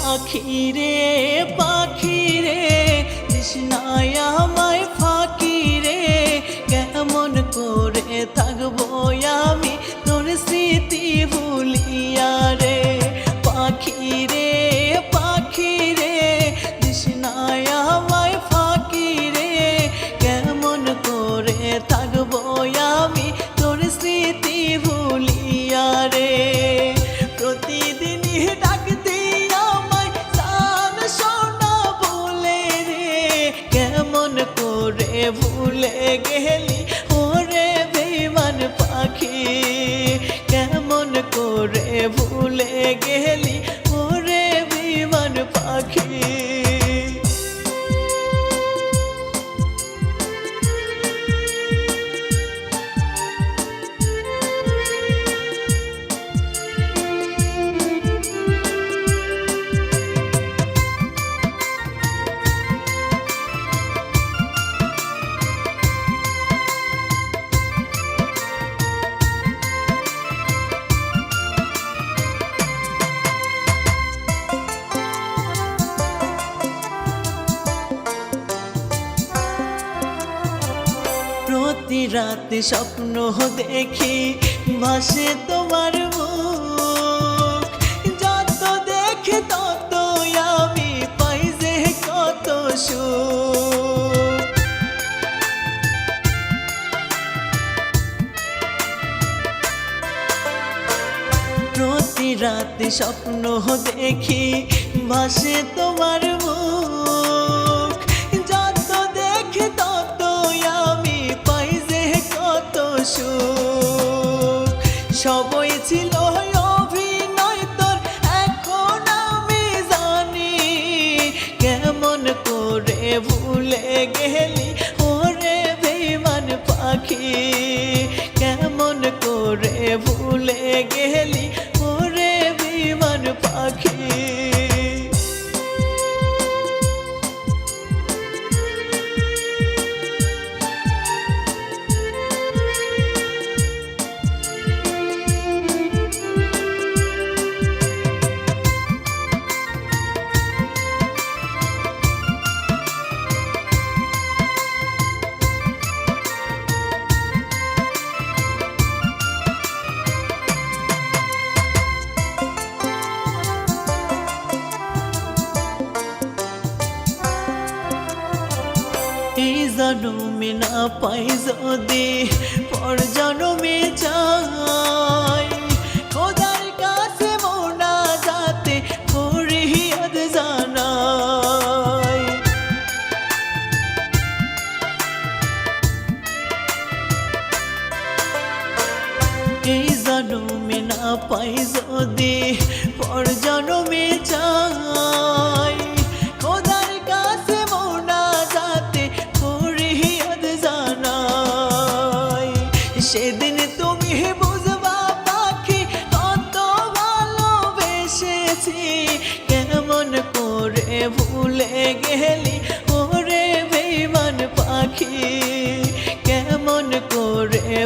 পাখিরে পাখিরে তৃষ্ণায় আমায় ফাঁকিরে কেমন করে থাকবো আমি তোর স্মৃতি ভুলিয়া রে পাখিরে পাখিরে তৃষ্ণায় আমায় ফাঁকিরে কেমন করে থাকবো আমি তোর স্মৃতি ভুলিয়া রে প্রতিদিনই ডাক দিয়া আমায় সান সোনা বলে রে কেমন করে ভুলে গেলি ওরে বেঈমান পাখি কেমন করে ভুলে গেলি ওরে বেঈমান পাখি প্রতি রাতে স্বপ্ন দেখি ভাসে তোমার মুখ যত দেখি তত আমি পাই যে কত সুখ প্রতি রাতে স্বপ্ন দেখি ভাসে তোমার মুখ যত দেখি তত আমি পাই যে কত সুখ সবই ছিল অভিনয় তোর এখন আমি জানি কেমন করে ভুলে গেলি ওরে বেঈমান পাখি কেমন করে ভুলে গেলি ওরে বেঈমান পাখি এই জন্মে না পাই যদি পর জন্মে যাই খোদার কাছে মোনাজাতে ফরিয়াদ জানাই এই জন্মে না পাই যদি পর জন্মে যাই খোদার কাছে মোনাজাতে ফরিয়াদ জানাই সেদিন তুমি বুঝবা পাখি কত ভালোবেসেছি কেমন করে ভুলে গেলি ওরে বেঈমান পাখি কেমন করে